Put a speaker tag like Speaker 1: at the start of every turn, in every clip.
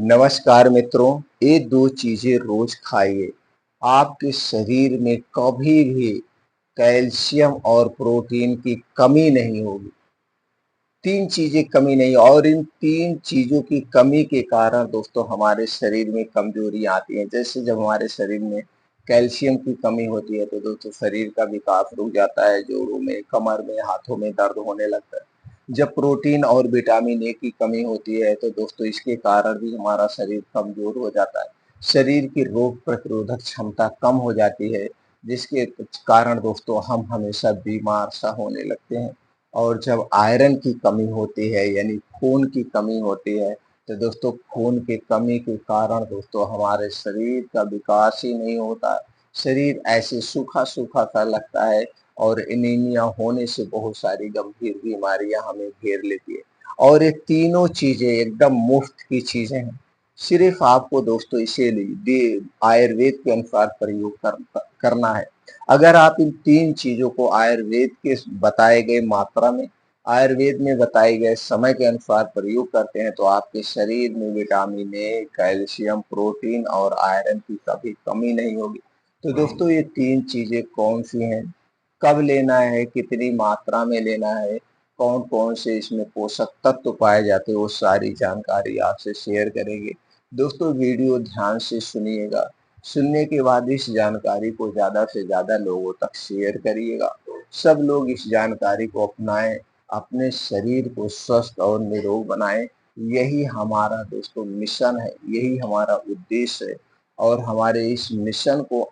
Speaker 1: नमस्कार मित्रों, ये दो चीजें रोज खाइए। आपके शरीर में कभी भी कैल्शियम और प्रोटीन की कमी नहीं होगी। तीन चीजें कमी नहीं, और इन तीन चीजों की कमी के कारण दोस्तों हमारे शरीर में कमजोरी आती है। जैसे जब हमारे शरीर में कैल्शियम की कमी होती है तो दोस्तों शरीर का विकास रुक जाता है, जोड़ों में, कमर में, हाथों में दर्द होने लगता है। जब प्रोटीन और विटामिन ए की कमी होती है तो दोस्तों इसके कारण भी हमारा शरीर कमजोर हो जाता है। शरीर की रोग प्रतिरोधक क्षमता कम हो जाती है, जिसके कारण दोस्तों हम हमेशा बीमार सा होने लगते हैं। और जब आयरन की कमी होती है यानी खून की कमी होती है तो दोस्तों खून की कमी के कारण दोस्तों हमारे शरीर का विकास ही नहीं होता। शरीर ऐसे सूखा सूखा सा लगता है और एनीमिया होने से बहुत सारी गंभीर बीमारियां हमें घेर लेती है। और ये तीनों चीजें एकदम मुफ्त की चीजें हैं। सिर्फ आपको दोस्तों इसे आयुर्वेद के अनुसार प्रयोग करना है। अगर आप इन तीन चीजों को आयुर्वेद के बताए गए मात्रा में, आयुर्वेद में बताए गए समय के अनुसार प्रयोग करते हैं तो आपके शरीर में विटामिन ए, कैल्शियम, प्रोटीन और आयरन की कभी कमी नहीं होगी। तो दोस्तों ये तीन चीजें कौन सी हैं, कब लेना है, कितनी मात्रा में लेना है, कौन कौन से इसमें पोषक तत्व पाए जाते हैं, वो सारी जानकारी आपसे शेयर करेंगे। दोस्तों वीडियो ध्यान से सुनिएगा। सुनने के बाद इस जानकारी को ज़्यादा से ज़्यादा लोगों तक शेयर करिएगा। सब लोग इस जानकारी को अपनाएं, अपने शरीर को स्वस्थ और निरोग बनाएं। यही हमारा दोस्तों मिशन है, यही हमारा उद्देश्य है। और हमारे इस मिशन को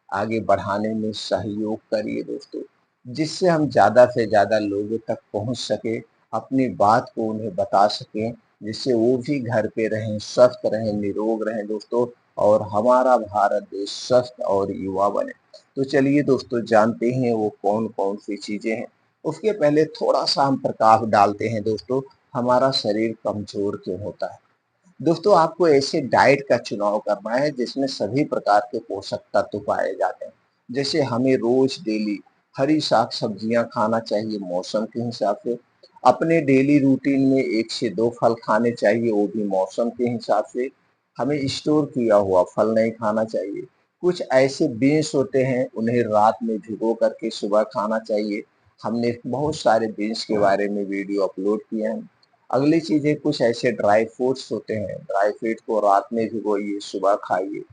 Speaker 1: आगे बढ़ाने में सहयोग करिए दोस्तों, जिससे हम ज़्यादा से ज़्यादा लोगों तक पहुंच सके, अपनी बात को उन्हें बता सकें, जिससे वो भी घर पे रहें, स्वस्थ रहें, निरोग रहें दोस्तों, और हमारा भारत देश स्वस्थ और युवा बने। तो चलिए दोस्तों जानते हैं वो कौन कौन सी चीजें हैं। उसके पहले थोड़ा सा हम प्रकाश डालते हैं दोस्तों, हमारा शरीर कमजोर क्यों होता है। दोस्तों आपको ऐसे डाइट का चुनाव करना है जिसमें सभी प्रकार के पोषक तत्व पाए जाते हैं। जैसे हमें रोज डेली हरी साग सब्जियां खाना चाहिए मौसम के हिसाब से। अपने डेली रूटीन में 1 से 2 फल खाने चाहिए, वो भी मौसम के हिसाब से। हमें स्टोर किया हुआ फल नहीं खाना चाहिए। कुछ ऐसे बीन्स होते हैं, उन्हें रात में भिगो करके सुबह खाना चाहिए। हमने बहुत सारे बीन्स के बारे में वीडियो अपलोड किए हैं। अगली चीज़ है, कुछ ऐसे ड्राई फ्रूट्स होते हैं, ड्राई फ्रूट को रात में भिगोइए, सुबह खाइए।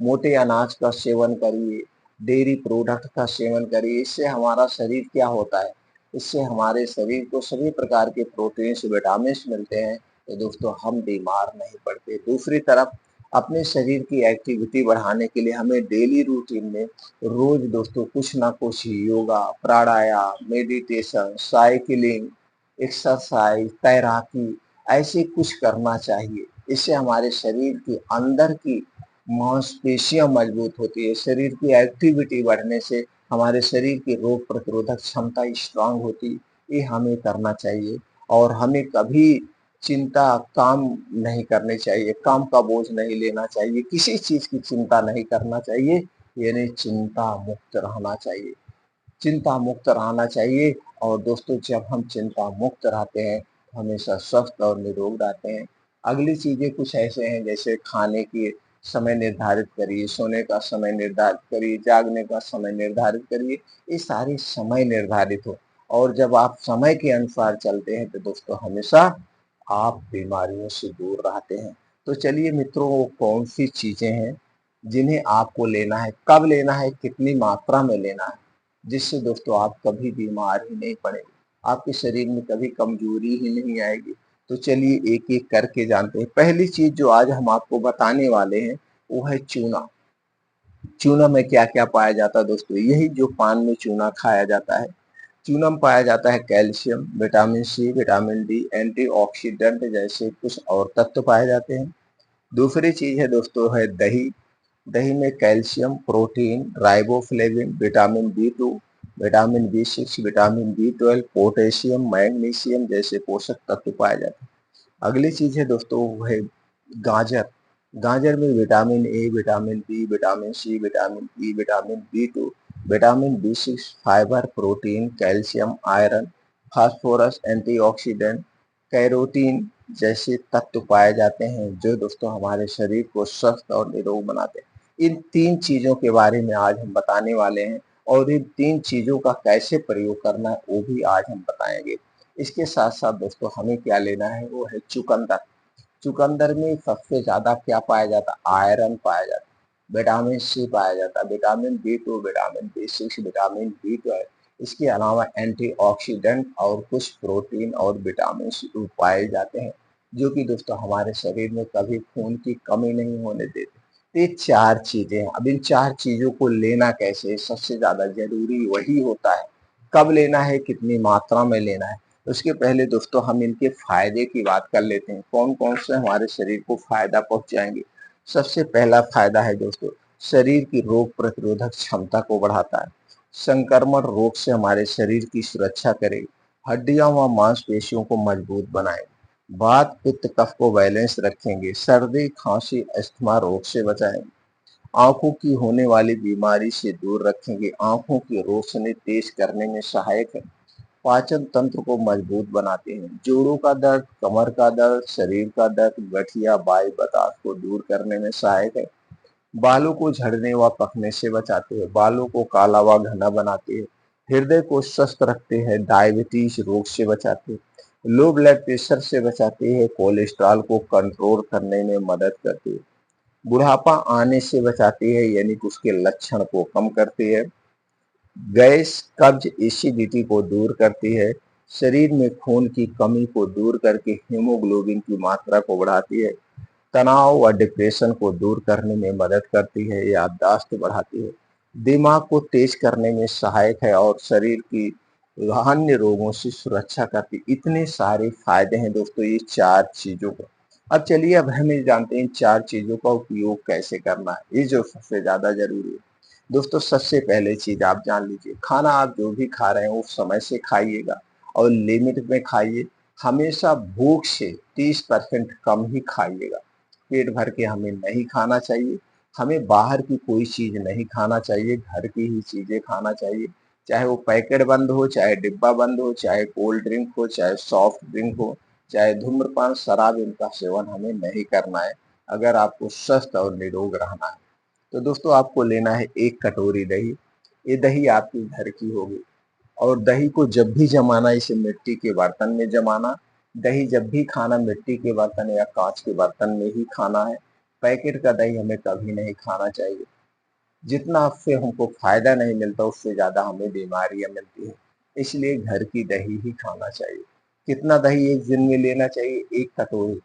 Speaker 1: मोटे अनाज का सेवन करिए, डेयरी प्रोडक्ट का सेवन करिए। इससे हमारा शरीर क्या होता है, इससे हमारे शरीर को सभी प्रकार के प्रोटीन्स, विटामिन्स मिलते हैं। तो दोस्तों हम बीमार नहीं पड़ते। दूसरी तरफ अपने शरीर की एक्टिविटी बढ़ाने के लिए हमें डेली रूटीन में रोज दोस्तों कुछ ना कुछ योगा, प्राणायाम, मेडिटेशन, साइकिलिंग, एक्सरसाइज, तैराकी ऐसे कुछ करना चाहिए। इससे हमारे शरीर के अंदर की मांसपेशियां मजबूत होती है। शरीर की एक्टिविटी बढ़ने से हमारे शरीर की रोग प्रतिरोधक क्षमता स्ट्रांग होती, ये हमें करना चाहिए। और हमें कभी चिंता काम नहीं करनी चाहिए, काम का बोझ नहीं लेना चाहिए, किसी चीज की चिंता नहीं करना चाहिए, यानी चिंता मुक्त रहना चाहिए, चिंता मुक्त रहना चाहिए। और दोस्तों जब हम चिंता मुक्त रहते हैं हमेशा स्वस्थ और निरोग रहते हैं। अगली चीजें कुछ ऐसे हैं, जैसे खाने की समय निर्धारित करिए, सोने का समय निर्धारित करिए, जागने का समय निर्धारित करिए। ये सारे समय निर्धारित हो, और जब आप समय के अनुसार चलते हैं तो दोस्तों हमेशा आप बीमारियों से दूर रहते हैं। तो चलिए मित्रों, वो कौन सी चीजें हैं जिन्हें आपको लेना है, कब लेना है, कितनी मात्रा में लेना है, जिससे दोस्तों आप कभी बीमार ही नहीं पड़ेंगे, आपके शरीर में कभी कमजोरी ही नहीं आएगी। तो चलिए एक एक करके जानते हैं। पहली चीज जो आज हम आपको बताने वाले हैं वो है चूना। चूना में क्या क्या पाया जाता है दोस्तों, यही जो पान में चूना खाया जाता है। चूना में पाया जाता है calcium, vitamin C, vitamin D, antioxidant जैसे कुछ और तत्व पाए जाते हैं। दूसरी चीज है दोस्तों है दही। दही में calcium, protein, riboflavin, vitamin B 2, vitamin B 6, vitamin B 12, potassium, magnesium जैसे पोषक तत्व पाए जाते हैं। अगली चीज है दोस्तों वो है गाजर। गाजर में vitamin A, vitamin B, vitamin C, vitamin E, vitamin B 2, vitamin B 6, fibre, protein, calcium, iron, phosphorus, antioxidant, carotene, जैसे तत्व पाए जाते हैं जो दोस्तों हमारे शरीर को स्वस्थ और निरोग बनाते हैं। इन 3 चीज़ों के बारे में आज हम बताने वाले हैं और इन 3 चीज़ों का कैसे प्रयोग करना है वो भी आज हम बताएँगे। इसके साथ-साथ दोस्तों हमें क्या लेना है वो है चुकंदर। चुकंदर में सबसे ज़्यादा क्या पाया जाता है? आयरन पाया जाता है, विटामिन सी पाया जाता है, vitamin बी2, vitamin B6, vitamin B12. इसके अलावा एंटीऑक्सीडेंट और कुछ प्रोटीन और विटामिन्स पाए जाते हैं जो कि दोस्तों हमारे शरीर में कभी खून की कमी नहीं होने देते। तो ये 4 चीज़ें हैं। अब इन 4 चीज़ों को लेना कैसे? सबसे ज़्यादा ज़रूरी वही होता है। कब लेना है, कितनी मात्रा में लेना है? उसके पहले दोस्तों हम इनके फ़ायदे की बात कर लेते हैं। कौन-कौन से हमारे शरीर को फ़ायदा पहुँचाएँगे? सबसे पहला फ़ायदा है दोस्तों, शरीर की रोग प्रतिरोधक क्षमता को बढ़ाता है। संक्रमण रोग से हमारे शरीर की सुरक्षा करेगी। हड्डियाँ व मांसपेशियों को मजबूत बनाएगी। वात, पित्त, कफ को बैलेंस रखेंगे। सर्दी, खाँसी, अस्थमा रोग से बचाएँगे। आँखों की होने वाली बीमारी से दूर रखेंगे। आँखों की रोशनी तेज करने में सहायक है। पाचन तंत्र को मजबूत बनाते हैं। जोड़ों का दर्द, कमर का दर्द, शरीर का दर्द, गठिया, बाई बतास को दूर करने में सहायक है। बालों को झड़ने व पकने से बचाते हैं। बालों को काला व घना बनाते हैं। हृदय को स्वस्थ रखते हैं। डायबिटीज रोग से बचाते हैं। लो ब्लड प्रेशर से बचाते हैं। कोलेस्ट्रॉल को कंट्रोल करने में मदद करते हैं। बुढ़ापा आने से बचाती है यानी कि उसके लक्षण को कम करती है। गैस, कब्ज, एसिडिटी को दूर करती है। शरीर में खून की कमी को दूर करके हीमोग्लोबिन की मात्रा को बढ़ाती है। तनाव व डिप्रेशन को दूर करने में मदद करती है। याददाश्त बढ़ाती है। दिमाग को तेज करने में सहायक है और शरीर की अन्य रोगों से सुरक्षा करती है। इतने सारे फायदे हैं दोस्तों ये 4 चीजों को। अब चलिए अब हम ये जानते हैं इन 4 चीजों का उपयोग कैसे करना है, ये जो सबसे ज्यादा जरूरी है। दोस्तों सबसे पहले चीज आप जान लीजिए, खाना आप जो भी खा रहे हैं वो समय से खाइएगा और लिमिट में खाइए। हमेशा भूख से 30% कम ही खाइएगा। पेट भर के हमें नहीं खाना चाहिए। हमें बाहर की कोई चीज नहीं खाना चाहिए, घर की ही चीजें खाना चाहिए। चाहे वो पैकेट बंद हो, चाहे डिब्बा बंद हो, चाहे कोल्ड ड्रिंक हो, चाहे सॉफ्ट ड्रिंक हो, चाहे धूम्रपान, शराब, इनका सेवन हमें नहीं करना है अगर आपको स्वस्थ और निरोग रहना है। तो दोस्तों आपको लेना है 1 कटोरी दही। ये दही आपके घर की होगी और दही को जब भी जमाना इसे मिट्टी के बर्तन में जमाना। दही जब भी खाना मिट्टी के बर्तन या कांच के बर्तन में ही खाना है। पैकेट का दही हमें कभी नहीं खाना चाहिए। जितना उससे हमको फायदा नहीं मिलता उससे ज्यादा हमें बीमारियां मिलती है। इसलिए घर की दही ही खाना चाहिए। कितना दही एक दिन में लेना चाहिए? 1 कटोरी।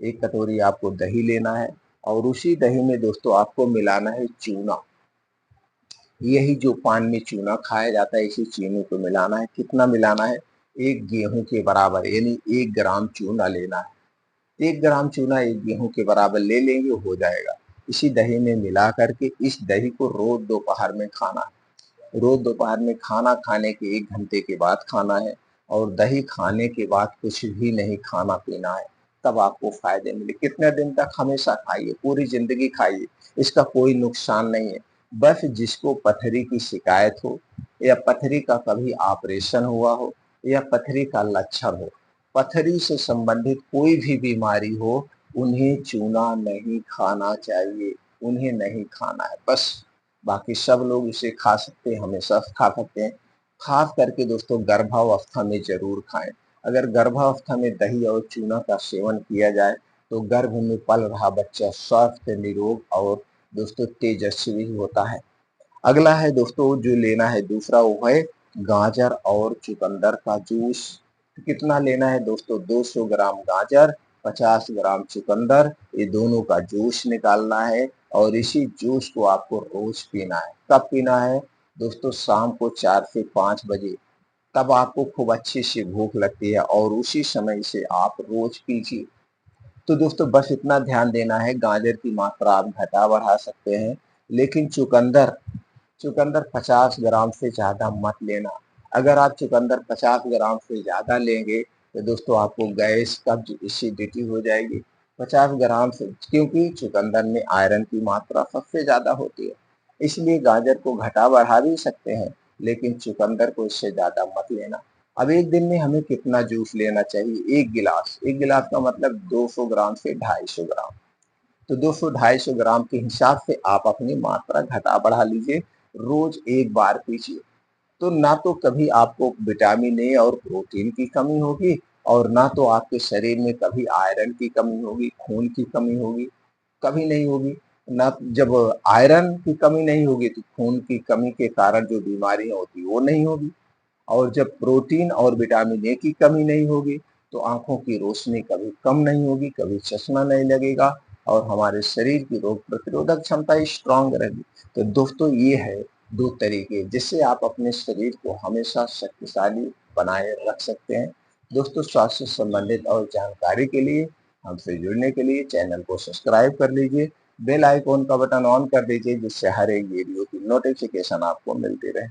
Speaker 1: 1 कटोरी आपको दही लेना है और उसी दही में दोस्तों आपको मिलाना है चूना। यही जो पान में चूना खाया जाता है इसी चीनी को मिलाना है। कितना मिलाना है? 1 गेहूं के बराबर यानी 1 ग्राम चूना लेना है। 1 ग्राम चूना 1 गेहूं के बराबर ले लेंगे हो जाएगा। इसी दही में मिला करके इस दही को रोज दोपहर में खाना है। रोज दोपहर में खाना खाने के 1 घंटे के बाद खाना है और दही खाने के बाद कुछ भी नहीं खाना पीना है। तब आपको फायदे मिले। कितने दिन तक? हमेशा खाइए, पूरी जिंदगी खाइए। इसका कोई नुकसान नहीं है। बस जिसको पथरी की शिकायत हो या पथरी का कभी ऑपरेशन हुआ हो या पथरी का लक्षण हो, पथरी से संबंधित कोई भी बीमारी हो, उन्हें चूना नहीं खाना चाहिए। उन्हें नहीं खाना है बस। बाकी सब लोग इसे खा सकते हैं, हमेशा खा सकते हैं। खास करके दोस्तों गर्भावस्था में जरूर खाएं। अगर गर्भावस्था में दही और चूना का सेवन किया जाए तो गर्भ में पल रहा बच्चा स्वस्थ, निरोग और दोस्तों तेजस्वी होता है। अगला है दोस्तों जो लेना है दूसरा वो है गाजर और चुकंदर का जूस। कितना लेना है दोस्तों? 200 ग्राम गाजर, 50 ग्राम चुकंदर, ये दोनों का जूस निकालना है और इसी जूस को आपको रोज पीना है। कब पीना है दोस्तों? शाम को 4 से 5 बजे। तब आपको खूब अच्छी सी भूख लगती है और उसी समय से आप रोज पीजिए। तो दोस्तों बस इतना ध्यान देना है, गाजर की मात्रा आप घटा बढ़ा सकते हैं लेकिन चुकंदर चुकंदर 50 ग्राम से ज़्यादा मत लेना। अगर आप चुकंदर 50 ग्राम से ज़्यादा लेंगे तो दोस्तों आपको गैस, कब्ज, एसिडिटी हो जाएगी। 50 ग्राम से, क्योंकि चुकंदर में आयरन की मात्रा सबसे ज़्यादा होती है। इसलिए गाजर को घटा बढ़ा भी सकते हैं लेकिन चुकंदर को इससे ज़्यादा मत लेना। अब एक दिन में हमें कितना जूस लेना चाहिए? एक गिलास का मतलब 200 ग्राम से 250 ग्राम। तो 200-250 ग्राम के हिसाब से आप अपनी मात्रा घटा बढ़ा लीजिए, रोज एक बार पीजिए। तो ना तो कभी आपको विटामिन ए और प्रोटीन की कमी होगी और ना तो आपके शरीर में कभी आयरन की कमी होगी, खून की कमी होगी, कभी नहीं होगी। ना जब आयरन की कमी नहीं होगी तो खून की कमी के कारण जो बीमारियां होती वो नहीं होगी, और जब प्रोटीन और विटामिन ए की कमी नहीं होगी तो आंखों की रोशनी कभी कम नहीं होगी, कभी चश्मा नहीं लगेगा और हमारे शरीर की रोग प्रतिरोधक क्षमता स्ट्रांग रहेगी। तो दोस्तों ये है दो तरीके जिससे आप अपने शरीर को हमेशा शक्तिशाली बनाए रख सकते हैं। दोस्तों, स्वास्थ्य से संबंधित और जानकारी के लिए हमसे जुड़ने के लिए चैनल को सब्सक्राइब कर लीजिए, बेल आइकॉन का बटन ऑन कर दीजिए जिससे हर एक वीडियो की नोटिफिकेशन आपको मिलती रहे।